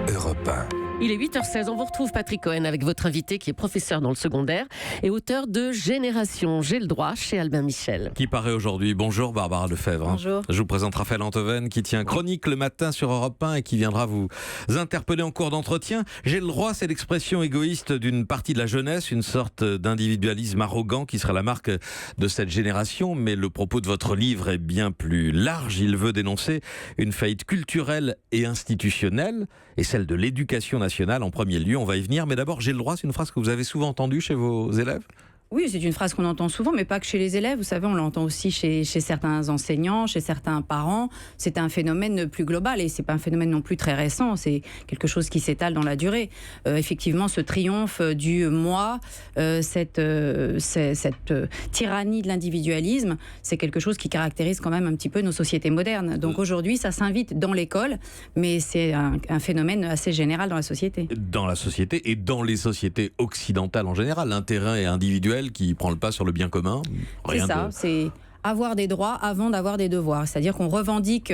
Europe 1. Il est 8h16, on vous retrouve Patrick Cohen avec votre invité qui est professeur dans le secondaire et auteur de Génération, j'ai le droit chez Albin Michel. Qui paraît aujourd'hui. Bonjour Barbara Lefebvre. Bonjour. Je vous présente Raphaël Antoven qui tient chronique le matin sur Europe 1 et qui viendra vous interpeller en cours d'entretien. J'ai le droit, c'est l'expression égoïste d'une partie de la jeunesse, une sorte d'individualisme arrogant qui sera la marque de cette génération. Mais le propos de votre livre est bien plus large. Il veut dénoncer une faillite culturelle et institutionnelle et celle de l'éducation nationale en premier lieu. On va y venir. Mais d'abord, j'ai le droit, c'est une phrase que vous avez souvent entendue chez vos élèves ? Oui, c'est une phrase qu'on entend souvent, mais pas que chez les élèves. Vous savez, on l'entend aussi chez certains enseignants, chez certains parents. C'est un phénomène plus global et c'est pas un phénomène non plus très récent. C'est quelque chose qui s'étale dans la durée. Effectivement, ce triomphe du moi, cette tyrannie de l'individualisme, c'est quelque chose qui caractérise quand même un petit peu nos sociétés modernes. Donc aujourd'hui, ça s'invite dans l'école, mais c'est un phénomène assez général dans la société. Dans la société et dans les sociétés occidentales en général, l'intérêt est individuel qui prend le pas sur le bien commun. C'est ça, c'est avoir des droits avant d'avoir des devoirs. C'est-à-dire qu'on revendique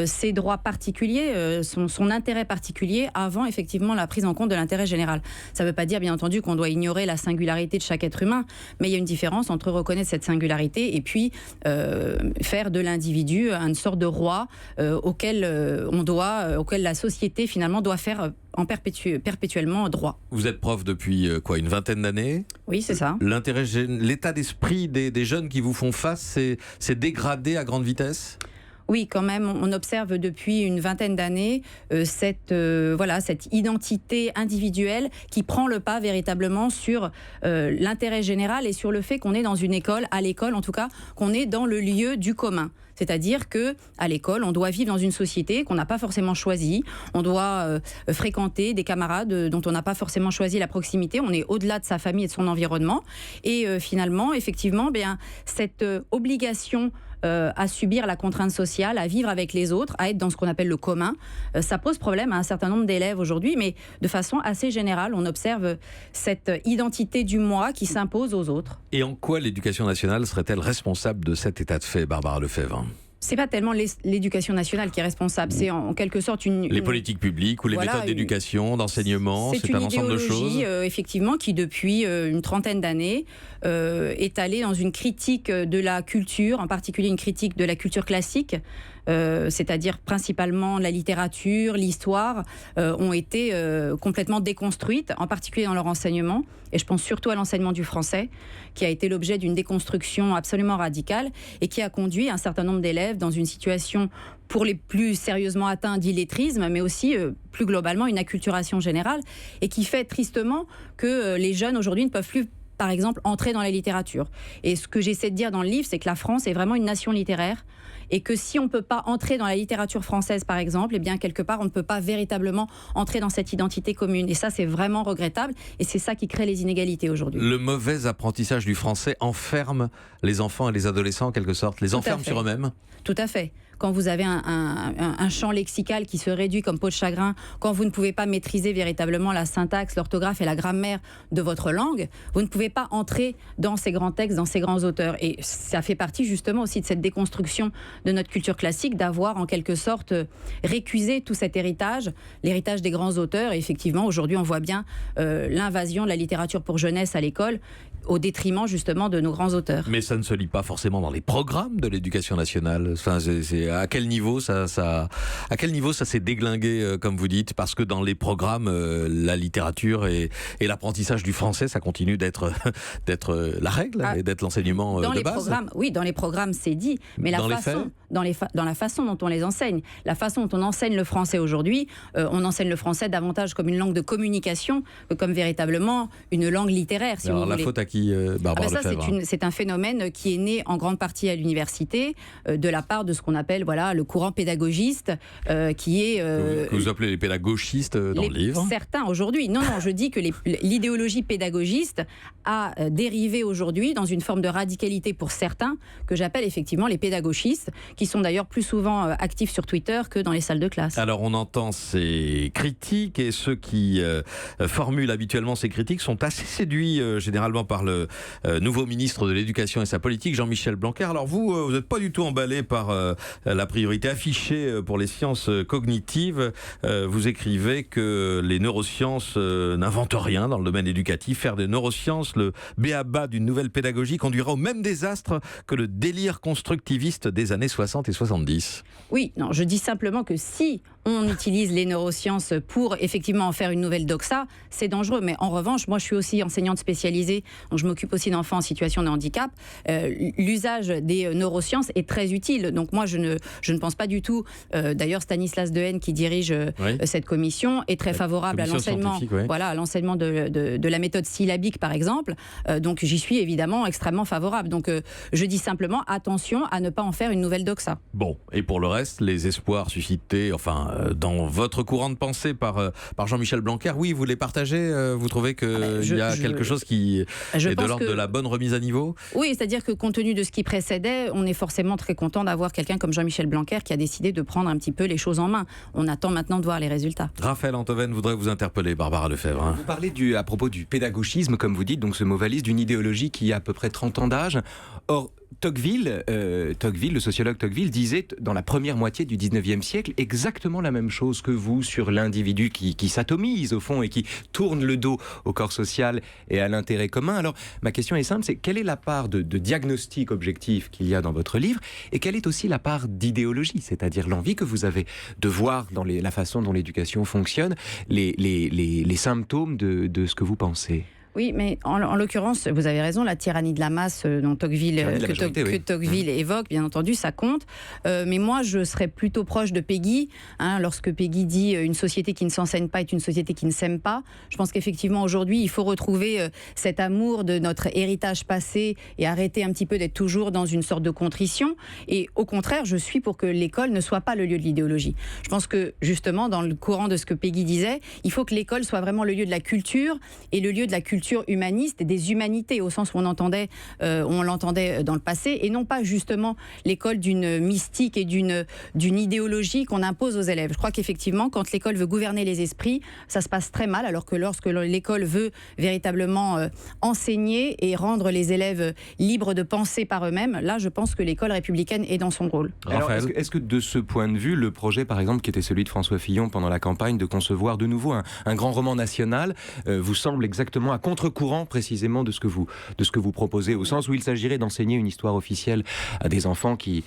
ses droits particuliers, son intérêt particulier avant effectivement la prise en compte de l'intérêt général. Ça ne veut pas dire bien entendu qu'on doit ignorer la singularité de chaque être humain, mais il y a une différence entre reconnaître cette singularité et puis faire de l'individu une sorte de roi auquel la société finalement doit faire perpétuellement droit. Vous êtes prof depuis une vingtaine d'années ? Oui, c'est ça. L'état d'esprit des jeunes qui vous font face, c'est dégradé à grande vitesse ? Oui, quand même, on observe depuis une vingtaine d'années cette identité individuelle qui prend le pas véritablement sur l'intérêt général et sur le fait qu'on est dans une école, à l'école en tout cas, qu'on est dans le lieu du commun. C'est-à-dire qu'à l'école, on doit vivre dans une société qu'on n'a pas forcément choisie. On doit fréquenter des camarades dont on n'a pas forcément choisi la proximité. On est au-delà de sa famille et de son environnement. Et finalement, effectivement, cette obligation à subir la contrainte sociale, à vivre avec les autres, à être dans ce qu'on appelle le commun, ça pose problème à un certain nombre d'élèves aujourd'hui, mais de façon assez générale, on observe cette identité du moi qui s'impose aux autres. Et en quoi l'éducation nationale serait-elle responsable de cet état de fait, Barbara Lefebvre ? C'est pas tellement l'éducation nationale qui est responsable, c'est en quelque sorte les politiques publiques ou les méthodes d'éducation, d'enseignement, c'est un ensemble de choses. C'est une idéologie, effectivement, qui depuis une trentaine d'années est allée dans une critique de la culture, en particulier une critique de la culture classique, c'est-à-dire principalement la littérature, l'histoire, ont été complètement déconstruites, en particulier dans leur enseignement. Et je pense surtout à l'enseignement du français, qui a été l'objet d'une déconstruction absolument radicale et qui a conduit un certain nombre d'élèves dans une situation, pour les plus sérieusement atteints, d'illettrisme, mais aussi plus globalement une acculturation générale, et qui fait tristement que les jeunes aujourd'hui ne peuvent plus, par exemple, entrer dans la littérature. Et ce que j'essaie de dire dans le livre, c'est que la France est vraiment une nation littéraire et que si on ne peut pas entrer dans la littérature française, par exemple, eh bien, quelque part, on ne peut pas véritablement entrer dans cette identité commune. Et ça, c'est vraiment regrettable et c'est ça qui crée les inégalités aujourd'hui. Le mauvais apprentissage du français enferme les enfants et les adolescents, en quelque sorte, les enferme sur eux-mêmes ? Tout à fait. Quand vous avez un champ lexical qui se réduit comme peau de chagrin, quand vous ne pouvez pas maîtriser véritablement la syntaxe, l'orthographe et la grammaire de votre langue, vous ne pouvez pas entrer dans ces grands textes, dans ces grands auteurs. Et ça fait partie justement aussi de cette déconstruction de notre culture classique, d'avoir en quelque sorte récusé tout cet héritage, l'héritage des grands auteurs. Et effectivement, aujourd'hui, on voit bien l'invasion de la littérature pour jeunesse à l'école, au détriment justement de nos grands auteurs. Mais ça ne se lit pas forcément dans les programmes de l'éducation nationale. Enfin, à quel niveau ça s'est déglingué, comme vous dites, parce que dans les programmes, la littérature et l'apprentissage du français, ça continue d'être la règle et d'être l'enseignement de base. Oui, dans les programmes, c'est dit, mais dans la façon dont on les enseigne, la façon dont on enseigne le français aujourd'hui, on enseigne le français davantage comme une langue de communication que comme véritablement une langue littéraire. Si Alors vous la voulez. Faute à qui, Barbara Lefebvre ? C'est un phénomène qui est né en grande partie à l'université, de la part de ce qu'on appelle le courant pédagogiste, qui est... que vous appelez les pédagogistes dans le livre. Certains aujourd'hui. Non, je dis que l'idéologie pédagogiste a dérivé aujourd'hui dans une forme de radicalité pour certains, que j'appelle effectivement les pédagogistes, qui sont d'ailleurs plus souvent actifs sur Twitter que dans les salles de classe. Alors on entend ces critiques et ceux qui formulent habituellement ces critiques sont assez séduits généralement par le nouveau ministre de l'Éducation et sa politique, Jean-Michel Blanquer. Alors vous n'êtes pas du tout emballé par la priorité affichée pour les sciences cognitives. Vous écrivez que les neurosciences n'inventent rien dans le domaine éducatif. Faire des neurosciences le b.a.-ba d'une nouvelle pédagogie conduira au même désastre que le délire constructiviste des années 60 et 70. Oui, non, je dis simplement que si on utilise les neurosciences pour effectivement en faire une nouvelle doxa, c'est dangereux. Mais en revanche, moi je suis aussi enseignante spécialisée, donc je m'occupe aussi d'enfants en situation de handicap. L'usage des neurosciences est très utile. Donc moi je ne pense pas du tout, d'ailleurs Stanislas Dehaene qui dirige cette commission est très favorable à l'enseignement, à l'enseignement de la méthode syllabique par exemple. Donc j'y suis évidemment extrêmement favorable. Donc je dis simplement attention à ne pas en faire une nouvelle doxa. Bon, et pour le reste, les espoirs suscités, dans votre courant de pensée par Jean-Michel Blanquer, oui, vous les partagez. Vous trouvez qu'il y a quelque chose qui est de l'ordre de la bonne remise à niveau? Oui, c'est-à-dire que compte tenu de ce qui précédait, on est forcément très content d'avoir quelqu'un comme Jean-Michel Blanquer qui a décidé de prendre un petit peu les choses en main. On attend maintenant de voir les résultats. Raphaël Antoven voudrait vous interpeller, Barbara Lefebvre. Vous parlez à propos du pédagogisme, comme vous dites, donc ce mot valise d'une idéologie qui a à peu près 30 ans d'âge. Or, Tocqueville, le sociologue Tocqueville, disait dans la première moitié du 19e siècle exactement la même chose que vous sur l'individu qui s'atomise au fond et qui tourne le dos au corps social et à l'intérêt commun. Alors ma question est simple, c'est quelle est la part de diagnostic objectif qu'il y a dans votre livre et quelle est aussi la part d'idéologie, c'est-à-dire l'envie que vous avez de voir dans la façon dont l'éducation fonctionne, les symptômes de ce que vous pensez? Oui, mais en l'occurrence, vous avez raison, la tyrannie de la masse dont Tocqueville évoque, bien entendu, ça compte. Mais moi, je serais plutôt proche de Peggy. Lorsque Peggy dit une société qui ne s'enseigne pas est une société qui ne s'aime pas, je pense qu'effectivement, aujourd'hui, il faut retrouver cet amour de notre héritage passé et arrêter un petit peu d'être toujours dans une sorte de contrition. Et au contraire, je suis pour que l'école ne soit pas le lieu de l'idéologie. Je pense que, justement, dans le courant de ce que Peggy disait, il faut que l'école soit vraiment le lieu de la culture et le lieu de la culture humaniste et des humanités au sens où on l'entendait dans le passé et non pas justement l'école d'une mystique et d'une idéologie qu'on impose aux élèves. Je crois qu'effectivement quand l'école veut gouverner les esprits, ça se passe très mal, alors que lorsque l'école veut véritablement enseigner et rendre les élèves libres de penser par eux-mêmes, là je pense que l'école républicaine est dans son rôle. Alors est-ce que de ce point de vue, le projet par exemple qui était celui de François Fillon pendant la campagne de concevoir de nouveau un grand roman national vous semble exactement à contre-courant précisément de ce que vous proposez, au sens où il s'agirait d'enseigner une histoire officielle à des enfants qui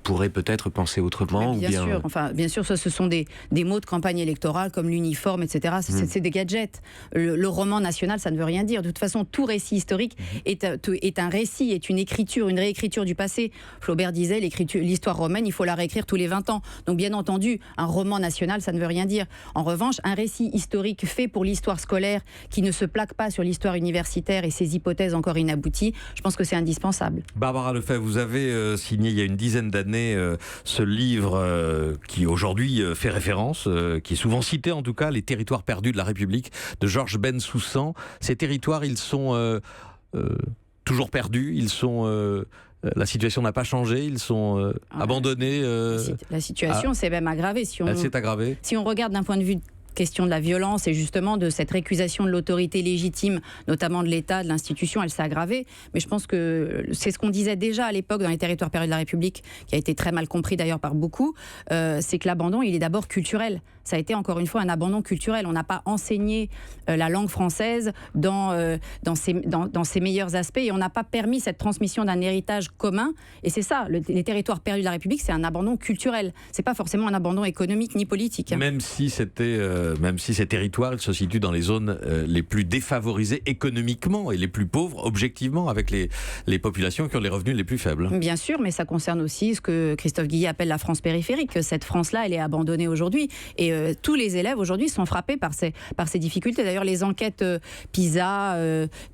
pourraient peut-être penser autrement? Bien sûr, ce sont des mots de campagne électorale comme l'uniforme, etc. C'est des gadgets. Le roman national, ça ne veut rien dire. De toute façon, tout récit historique est un récit, est une écriture, une réécriture du passé. Flaubert disait, l'histoire romaine, il faut la réécrire tous les 20 ans. Donc bien entendu, un roman national, ça ne veut rien dire. En revanche, un récit historique fait pour l'histoire scolaire qui ne se plaque pas sur l'histoire universitaire et ses hypothèses encore inabouties, je pense que c'est indispensable. Barbara Lefebvre, vous avez signé il y a une dizaine d'années ce livre qui aujourd'hui fait référence, qui est souvent cité en tout cas, Les territoires perdus de la République de Georges Bensoussan. Ces territoires, ils sont toujours perdus, la situation n'a pas changé, ils sont abandonnés. La situation s'est même aggravée. Elle s'est aggravée. Si on regarde d'un point de vue question de la violence et justement de cette récusation de l'autorité légitime, notamment de l'État, de l'institution, elle s'est aggravée. Mais je pense que c'est ce qu'on disait déjà à l'époque dans les territoires perdus de la République, qui a été très mal compris d'ailleurs par beaucoup, c'est que l'abandon, il est d'abord culturel. Ça a été encore une fois un abandon culturel. On n'a pas enseigné la langue française dans ses meilleurs aspects et on n'a pas permis cette transmission d'un héritage commun. Et c'est ça, les territoires perdus de la République, c'est un abandon culturel. C'est pas forcément un abandon économique ni politique. Même si ces territoires, ils se situent dans les zones les plus défavorisées économiquement et les plus pauvres, objectivement, avec les populations qui ont les revenus les plus faibles. Bien sûr, mais ça concerne aussi ce que Christophe Guillet appelle la France périphérique. Cette France-là, elle est abandonnée aujourd'hui. Et tous les élèves aujourd'hui sont frappés par ces difficultés. D'ailleurs, les enquêtes PISA,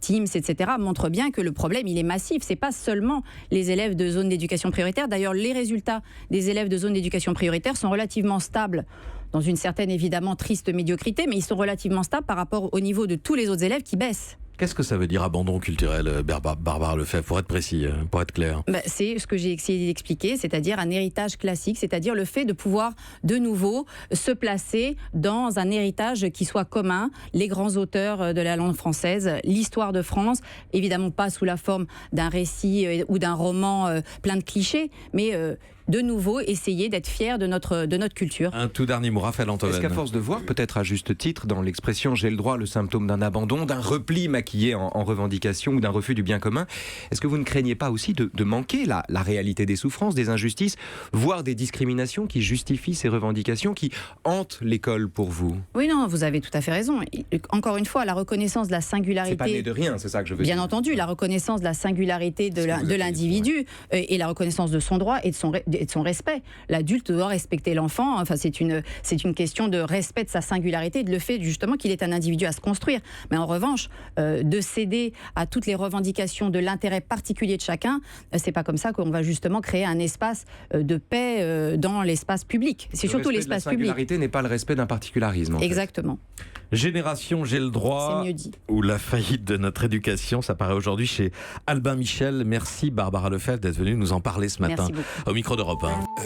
Teams, etc. montrent bien que le problème, il est massif. C'est pas seulement les élèves de zones d'éducation prioritaire. D'ailleurs, les résultats des élèves de zones d'éducation prioritaire sont relativement stables, dans une certaine, évidemment, triste médiocrité, mais ils sont relativement stables par rapport au niveau de tous les autres élèves qui baissent. Qu'est-ce que ça veut dire abandon culturel, Barbara Lefebvre, pour être précis, pour être clair? C'est ce que j'ai essayé d'expliquer, c'est-à-dire un héritage classique, c'est-à-dire le fait de pouvoir de nouveau se placer dans un héritage qui soit commun, les grands auteurs de la langue française, l'histoire de France, évidemment pas sous la forme d'un récit ou d'un roman plein de clichés, mais de nouveau essayer d'être fiers de notre culture. Un tout dernier mot, Raphaël Antoven. Est-ce qu'à force de voir, peut-être à juste titre, dans l'expression « j'ai le droit », le symptôme d'un abandon, d'un repli maquillé en revendication ou d'un refus du bien commun, est-ce que vous ne craignez pas aussi de manquer la réalité des souffrances, des injustices, voire des discriminations qui justifient ces revendications, qui hantent l'école pour vous? Oui, non, vous avez tout à fait raison. Encore une fois, la reconnaissance de la singularité... C'est pas né de rien, c'est ça que je veux dire. Bien entendu, la reconnaissance de la singularité de l'individu et la reconnaissance de son droit et de son respect. L'adulte doit respecter l'enfant. Enfin, c'est une question de respect de sa singularité, de le fait justement qu'il est un individu à se construire. Mais en revanche, de céder à toutes les revendications de l'intérêt particulier de chacun, c'est pas comme ça qu'on va justement créer un espace de paix dans l'espace public. C'est surtout l'espace public. La singularité n'est pas le respect d'un particularisme. Exactement. Génération, j'ai le droit. C'est mieux dit. Ou la faillite de notre éducation, ça paraît aujourd'hui chez Albin Michel. Merci Barbara Lefebvre d'être venue nous en parler ce matin Merci beaucoup. au micro d'Europe 1.